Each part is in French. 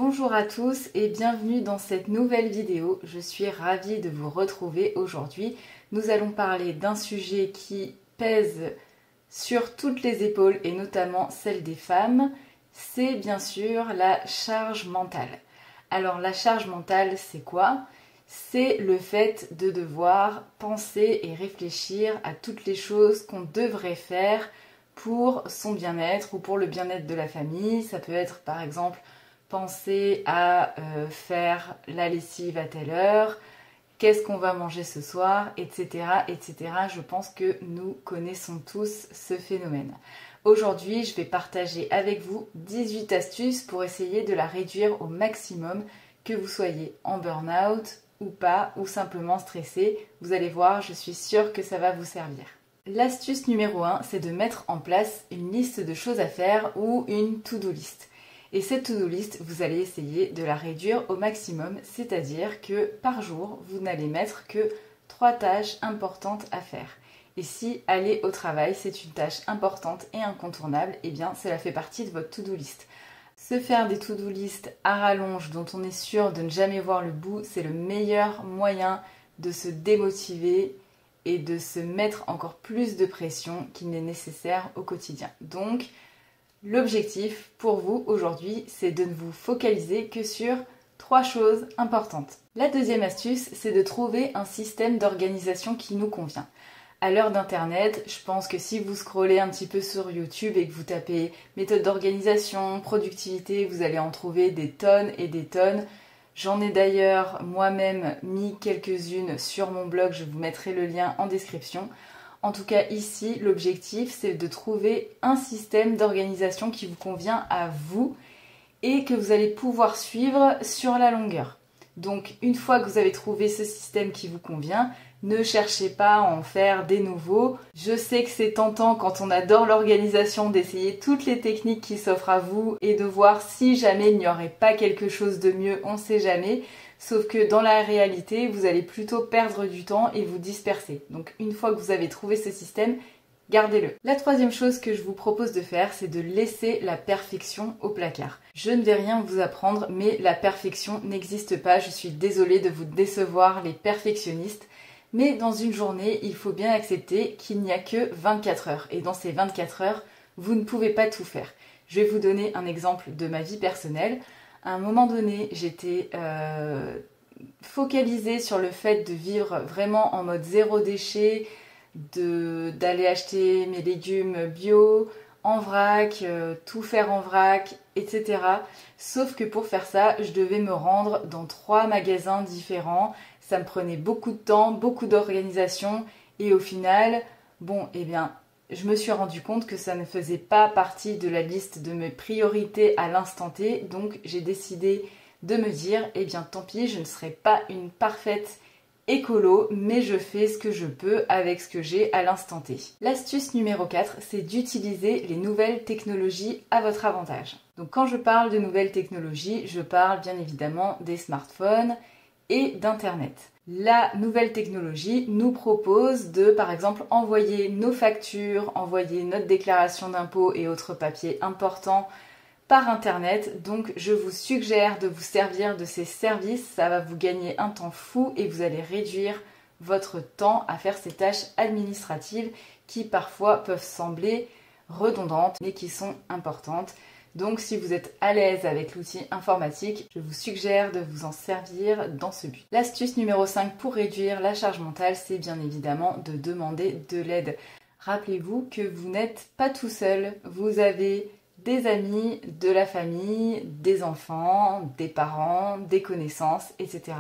Bonjour à tous et bienvenue dans cette nouvelle vidéo. Je suis ravie de vous retrouver aujourd'hui. Nous allons parler d'un sujet qui pèse sur toutes les épaules et notamment celle des femmes. C'est bien sûr la charge mentale. Alors la charge mentale, c'est quoi? C'est le fait de devoir penser et réfléchir à toutes les choses qu'on devrait faire pour son bien-être ou pour le bien-être de la famille. Ça peut être par exemple penser à faire la lessive à telle heure, qu'est-ce qu'on va manger ce soir, etc., etc. Je pense que nous connaissons tous ce phénomène. Aujourd'hui, je vais partager avec vous 18 astuces pour essayer de la réduire au maximum, que vous soyez en burn-out ou pas, ou simplement stressé. Vous allez voir, je suis sûre que ça va vous servir. L'astuce numéro 1, c'est de mettre en place une liste de choses à faire ou une to-do list. Et cette to-do list, vous allez essayer de la réduire au maximum, c'est-à-dire que par jour, vous n'allez mettre que 3 tâches importantes à faire. Et si aller au travail, c'est une tâche importante et incontournable, eh bien cela fait partie de votre to-do list. Se faire des to-do list à rallonge dont on est sûr de ne jamais voir le bout, c'est le meilleur moyen de se démotiver et de se mettre encore plus de pression qu'il n'est nécessaire au quotidien. Donc, l'objectif pour vous aujourd'hui, c'est de ne vous focaliser que sur 3 choses importantes. La deuxième astuce, c'est de trouver un système d'organisation qui nous convient. À l'heure d'Internet, je pense que si vous scrollez un petit peu sur YouTube et que vous tapez méthode d'organisation, productivité, vous allez en trouver des tonnes et des tonnes. J'en ai d'ailleurs moi-même mis quelques-unes sur mon blog, je vous mettrai le lien en description. En tout cas ici, l'objectif c'est de trouver un système d'organisation qui vous convient à vous et que vous allez pouvoir suivre sur la longueur. Donc une fois que vous avez trouvé ce système qui vous convient, ne cherchez pas à en faire des nouveaux. Je sais que c'est tentant quand on adore l'organisation d'essayer toutes les techniques qui s'offrent à vous et de voir si jamais il n'y aurait pas quelque chose de mieux, on ne sait jamais. Sauf que dans la réalité, vous allez plutôt perdre du temps et vous disperser. Donc une fois que vous avez trouvé ce système, gardez-le. La troisième chose que je vous propose de faire, c'est de laisser la perfection au placard. Je ne vais rien vous apprendre, mais la perfection n'existe pas. Je suis désolée de vous décevoir les perfectionnistes. Mais dans une journée, il faut bien accepter qu'il n'y a que 24 heures. Et dans ces 24 heures, vous ne pouvez pas tout faire. Je vais vous donner un exemple de ma vie personnelle. À un moment donné, j'étais focalisée sur le fait de vivre vraiment en mode zéro déchet, d'aller acheter mes légumes bio, en vrac, tout faire en vrac, etc. Sauf que pour faire ça, je devais me rendre dans 3 magasins différents. Ça me prenait beaucoup de temps, beaucoup d'organisation et au final, je me suis rendu compte que ça ne faisait pas partie de la liste de mes priorités à l'instant T. Donc j'ai décidé de me dire, tant pis, je ne serai pas une parfaite écolo, mais je fais ce que je peux avec ce que j'ai à l'instant T. L'astuce numéro 4, c'est d'utiliser les nouvelles technologies à votre avantage. Donc quand je parle de nouvelles technologies, je parle bien évidemment des smartphones et d'Internet. La nouvelle technologie nous propose de, par exemple, envoyer nos factures, envoyer notre déclaration d'impôt et autres papiers importants par Internet. Donc, je vous suggère de vous servir de ces services. Ça va vous gagner un temps fou et vous allez réduire votre temps à faire ces tâches administratives qui parfois peuvent sembler redondantes mais qui sont importantes. Donc si vous êtes à l'aise avec l'outil informatique, je vous suggère de vous en servir dans ce but. L'astuce numéro 5 pour réduire la charge mentale, c'est bien évidemment de demander de l'aide. Rappelez-vous que vous n'êtes pas tout seul, vous avez des amis, de la famille, des enfants, des parents, des connaissances, etc.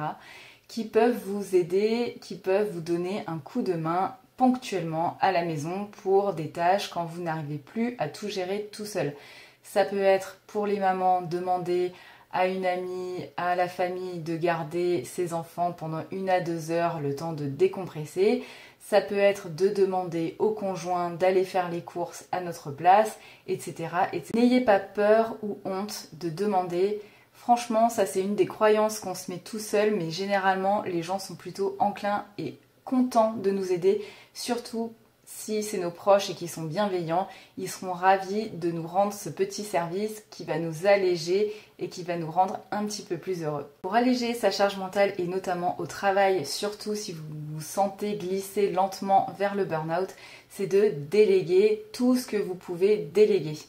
qui peuvent vous aider, qui peuvent vous donner un coup de main ponctuellement à la maison pour des tâches quand vous n'arrivez plus à tout gérer tout seul. Ça peut être pour les mamans demander à une amie, à la famille de garder ses enfants pendant 1 à 2 heures le temps de décompresser. Ça peut être de demander au conjoint d'aller faire les courses à notre place, etc. N'ayez pas peur ou honte de demander. Franchement, ça c'est une des croyances qu'on se met tout seul, mais généralement les gens sont plutôt enclins et contents de nous aider, surtout Si c'est nos proches et qui sont bienveillants, ils seront ravis de nous rendre ce petit service qui va nous alléger et qui va nous rendre un petit peu plus heureux. Pour alléger sa charge mentale et notamment au travail, surtout si vous vous sentez glisser lentement vers le burn-out, c'est de déléguer tout ce que vous pouvez déléguer.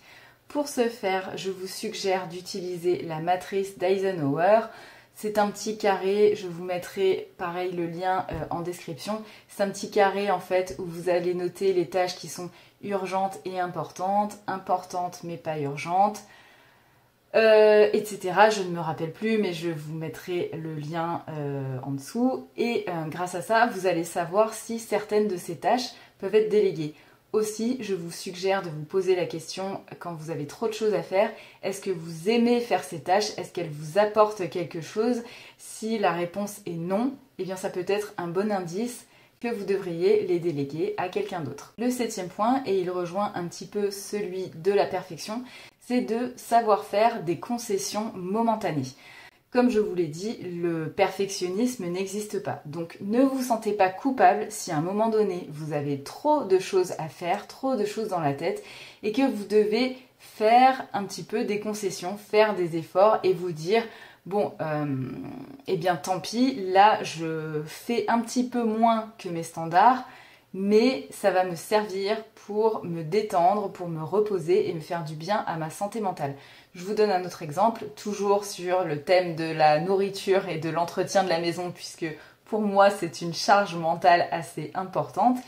Pour ce faire, je vous suggère d'utiliser la matrice d'Eisenhower. C'est un petit carré, je vous mettrai pareil le lien en description. C'est un petit carré en fait où vous allez noter les tâches qui sont urgentes et importantes mais pas urgentes, etc. Je ne me rappelle plus mais je vous mettrai le lien en dessous. Et grâce à ça, vous allez savoir si certaines de ces tâches peuvent être déléguées. Aussi, je vous suggère de vous poser la question quand vous avez trop de choses à faire, est-ce que vous aimez faire ces tâches? Est-ce qu'elles vous apportent quelque chose? Si la réponse est non, eh bien ça peut être un bon indice que vous devriez les déléguer à quelqu'un d'autre. Le 7e point, et il rejoint un petit peu celui de la perfection, c'est de savoir faire des concessions momentanées. Comme je vous l'ai dit, le perfectionnisme n'existe pas. Donc ne vous sentez pas coupable si à un moment donné, vous avez trop de choses à faire, trop de choses dans la tête et que vous devez faire un petit peu des concessions, faire des efforts et vous dire bon, eh bien tant pis, là je fais un petit peu moins que mes standards, mais ça va me servir pour me détendre, pour me reposer et me faire du bien à ma santé mentale. Je vous donne un autre exemple, toujours sur le thème de la nourriture et de l'entretien de la maison, puisque pour moi c'est une charge mentale assez importante.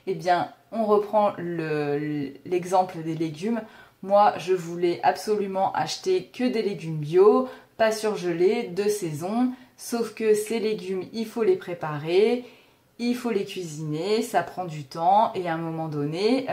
Eh bien, on reprend l'exemple des légumes. Moi, je voulais absolument acheter que des légumes bio, pas surgelés, de saison, sauf que ces légumes, il faut les préparer, il faut les cuisiner, ça prend du temps et à un moment donné,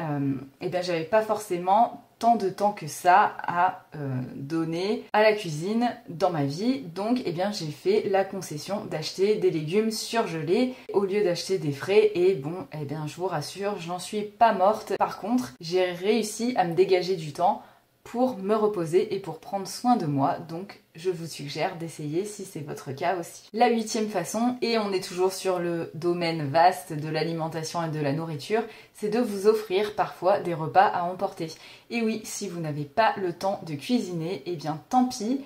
eh bien, j'avais pas forcément tant de temps que ça à donner à la cuisine dans ma vie. Donc, eh bien, j'ai fait la concession d'acheter des légumes surgelés au lieu d'acheter des frais. Et bon, eh bien, je vous rassure, j'en suis pas morte. Par contre, j'ai réussi à me dégager du temps pour me reposer et pour prendre soin de moi. Donc, je vous suggère d'essayer si c'est votre cas aussi. La 8e façon, et on est toujours sur le domaine vaste de l'alimentation et de la nourriture, c'est de vous offrir parfois des repas à emporter. Et oui, si vous n'avez pas le temps de cuisiner, eh bien tant pis,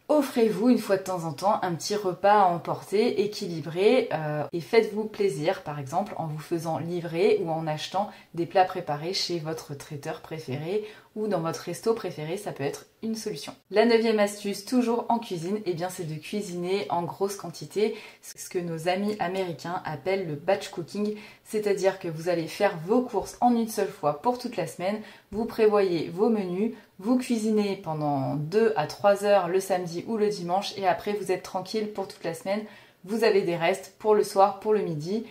offrez-vous une fois de temps en temps un petit repas à emporter équilibré et faites-vous plaisir par exemple en vous faisant livrer ou en achetant des plats préparés chez votre traiteur préféré ou dans votre resto préféré, ça peut être une solution. La 9e astuce, toujours en cuisine, eh bien c'est de cuisiner en grosse quantité, ce que nos amis américains appellent le batch cooking, c'est-à-dire que vous allez faire vos courses en une seule fois pour toute la semaine, vous prévoyez vos menus, vous cuisinez pendant 2 à 3 heures le samedi ou le dimanche et après vous êtes tranquille pour toute la semaine, vous avez des restes pour le soir, pour le midi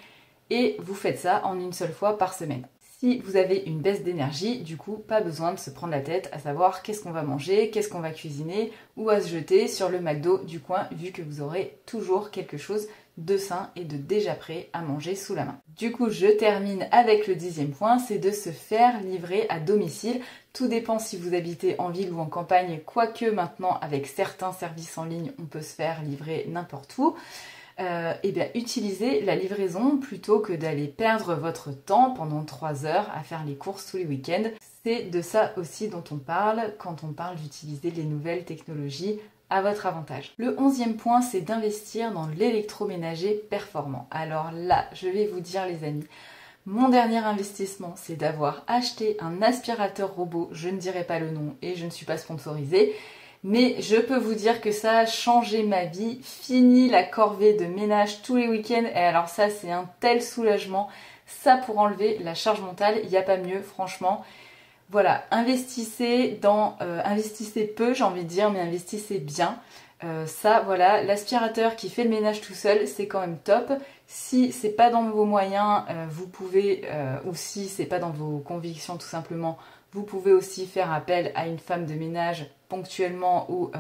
et vous faites ça en une seule fois par semaine. Si vous avez une baisse d'énergie, du coup, pas besoin de se prendre la tête à savoir qu'est-ce qu'on va manger, qu'est-ce qu'on va cuisiner ou à se jeter sur le McDo du coin vu que vous aurez toujours quelque chose de sain et de déjà prêt à manger sous la main. Du coup, je termine avec le 10e point, c'est de se faire livrer à domicile. Tout dépend si vous habitez en ville ou en campagne, quoique maintenant avec certains services en ligne, on peut se faire livrer n'importe où. Eh bien, utilisez la livraison plutôt que d'aller perdre votre temps pendant 3 heures à faire les courses tous les week-ends. C'est de ça aussi dont on parle quand on parle d'utiliser les nouvelles technologies à votre avantage. Le 11e point, c'est d'investir dans l'électroménager performant. Alors là, je vais vous dire les amis, mon dernier investissement, c'est d'avoir acheté un aspirateur robot, je ne dirai pas le nom et je ne suis pas sponsorisée, mais je peux vous dire que ça a changé ma vie. Fini la corvée de ménage tous les week-ends. Et alors ça, c'est un tel soulagement. Ça, pour enlever la charge mentale, il n'y a pas mieux, franchement. Voilà, investissez peu, j'ai envie de dire, mais investissez bien. Ça, voilà, l'aspirateur qui fait le ménage tout seul, c'est quand même top. Si c'est pas dans vos moyens, vous pouvez, ou si c'est pas dans vos convictions tout simplement, vous pouvez aussi faire appel à une femme de ménage ponctuellement ou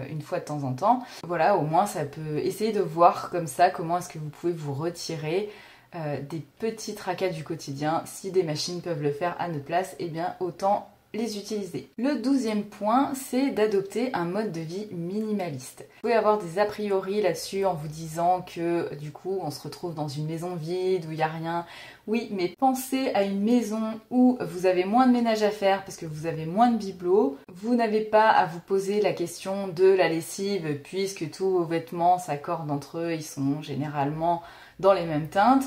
une fois de temps en temps. Voilà, au moins ça peut essayer de voir comme ça comment est-ce que vous pouvez vous retirer des petits tracas du quotidien. Si des machines peuvent le faire à notre place, eh bien autant les utiliser. Le 12e point, c'est d'adopter un mode de vie minimaliste. Vous pouvez avoir des a priori là-dessus en vous disant que du coup on se retrouve dans une maison vide où il n'y a rien. Oui, mais pensez à une maison où vous avez moins de ménage à faire parce que vous avez moins de bibelots. Vous n'avez pas à vous poser la question de la lessive puisque tous vos vêtements s'accordent entre eux, ils sont généralement dans les mêmes teintes.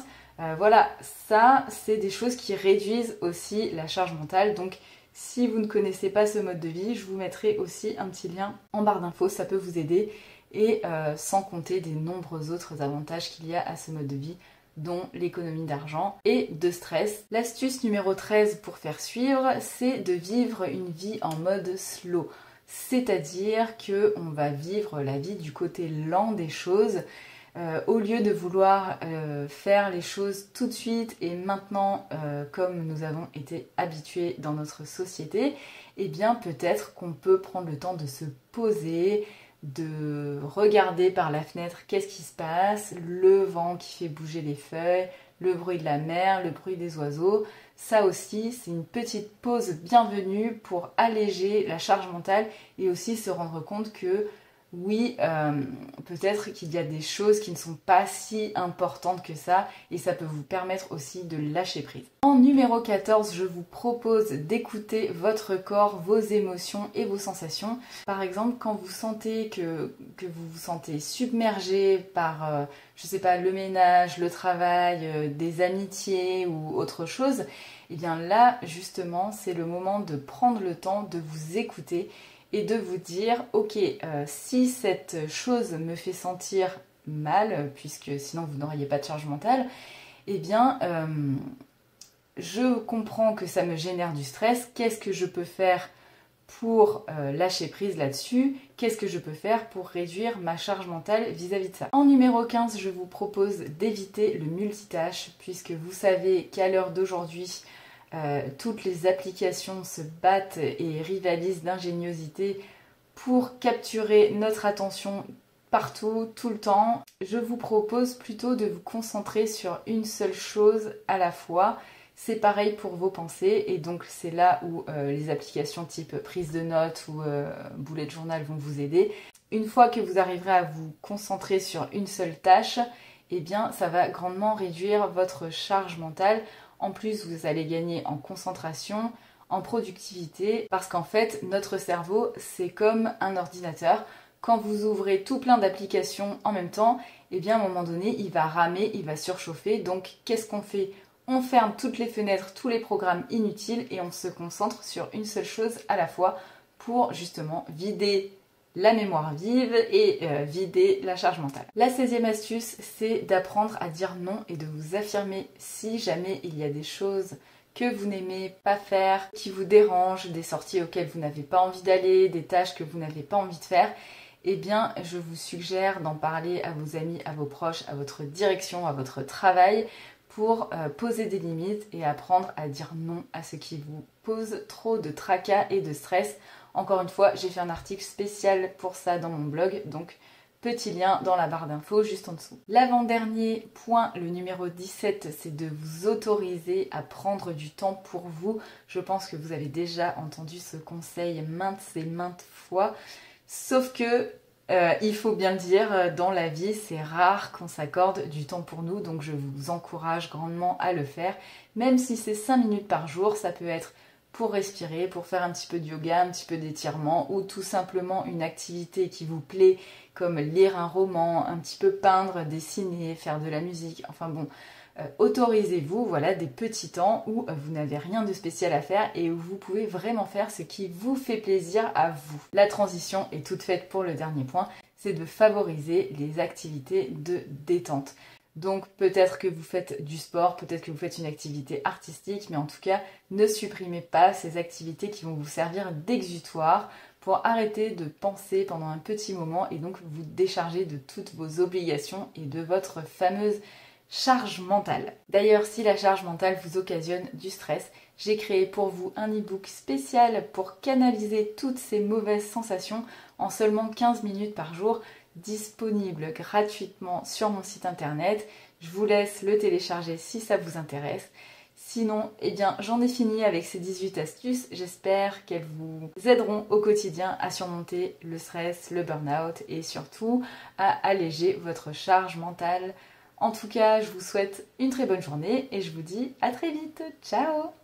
Voilà, ça c'est des choses qui réduisent aussi la charge mentale. Donc si vous ne connaissez pas ce mode de vie, je vous mettrai aussi un petit lien en barre d'infos, ça peut vous aider. Et sans compter des nombreux autres avantages qu'il y a à ce mode de vie, dont l'économie d'argent et de stress. L'astuce numéro 13 pour faire suivre, c'est de vivre une vie en mode slow. C'est-à-dire qu'on va vivre la vie du côté lent des choses. Au lieu de vouloir faire les choses tout de suite et maintenant comme nous avons été habitués dans notre société, eh bien peut-être qu'on peut prendre le temps de se poser, de regarder par la fenêtre qu'est-ce qui se passe, le vent qui fait bouger les feuilles, le bruit de la mer, le bruit des oiseaux. Ça aussi, c'est une petite pause bienvenue pour alléger la charge mentale et aussi se rendre compte que oui, peut-être qu'il y a des choses qui ne sont pas si importantes que ça et ça peut vous permettre aussi de lâcher prise. En numéro 14, je vous propose d'écouter votre corps, vos émotions et vos sensations. Par exemple, quand vous sentez que vous vous sentez submergé par, je sais pas, le ménage, le travail, des amitiés ou autre chose, et bien là, justement, c'est le moment de prendre le temps de vous écouter et de vous dire, ok, si cette chose me fait sentir mal, puisque sinon vous n'auriez pas de charge mentale, eh bien, je comprends que ça me génère du stress. Qu'est-ce que je peux faire pour lâcher prise là-dessus? Qu'est-ce que je peux faire pour réduire ma charge mentale vis-à-vis de ça? En numéro 15, je vous propose d'éviter le multitâche, puisque vous savez qu'à l'heure d'aujourd'hui, toutes les applications se battent et rivalisent d'ingéniosité pour capturer notre attention partout, tout le temps. Je vous propose plutôt de vous concentrer sur une seule chose à la fois. C'est pareil pour vos pensées et donc c'est là où les applications type prise de notes ou bullet journal vont vous aider. Une fois que vous arriverez à vous concentrer sur une seule tâche, eh bien ça va grandement réduire votre charge mentale. En plus, vous allez gagner en concentration, en productivité, parce qu'en fait, notre cerveau, c'est comme un ordinateur. Quand vous ouvrez tout plein d'applications en même temps, eh bien, à un moment donné, il va ramer, il va surchauffer. Donc, qu'est-ce qu'on fait? On ferme toutes les fenêtres, tous les programmes inutiles et on se concentre sur une seule chose à la fois pour justement vider la mémoire vive et vider la charge mentale. La 16e astuce, c'est d'apprendre à dire non et de vous affirmer si jamais il y a des choses que vous n'aimez pas faire, qui vous dérangent, des sorties auxquelles vous n'avez pas envie d'aller, des tâches que vous n'avez pas envie de faire. Eh bien, je vous suggère d'en parler à vos amis, à vos proches, à votre direction, à votre travail pour poser des limites et apprendre à dire non à ce qui vous pose trop de tracas et de stress. Encore une fois, j'ai fait un article spécial pour ça dans mon blog, donc petit lien dans la barre d'infos juste en dessous. L'avant-dernier point, le numéro 17, c'est de vous autoriser à prendre du temps pour vous. Je pense que vous avez déjà entendu ce conseil maintes et maintes fois, sauf que il faut bien le dire, dans la vie, c'est rare qu'on s'accorde du temps pour nous, donc je vous encourage grandement à le faire. Même si c'est 5 minutes par jour, ça peut être pour respirer, pour faire un petit peu de yoga, un petit peu d'étirement ou tout simplement une activité qui vous plaît comme lire un roman, un petit peu peindre, dessiner, faire de la musique, enfin bon, autorisez-vous voilà, des petits temps où vous n'avez rien de spécial à faire et où vous pouvez vraiment faire ce qui vous fait plaisir à vous. La transition est toute faite pour le dernier point, c'est de favoriser les activités de détente. Donc peut-être que vous faites du sport, peut-être que vous faites une activité artistique, mais en tout cas, ne supprimez pas ces activités qui vont vous servir d'exutoire pour arrêter de penser pendant un petit moment et donc vous décharger de toutes vos obligations et de votre fameuse charge mentale. D'ailleurs, si la charge mentale vous occasionne du stress, j'ai créé pour vous un e-book spécial pour canaliser toutes ces mauvaises sensations en seulement 15 minutes par jour, disponible gratuitement sur mon site internet. Je vous laisse le télécharger si ça vous intéresse. Sinon, eh bien, j'en ai fini avec ces 18 astuces. J'espère qu'elles vous aideront au quotidien à surmonter le stress, le burn-out et surtout à alléger votre charge mentale. En tout cas, je vous souhaite une très bonne journée et je vous dis à très vite. Ciao!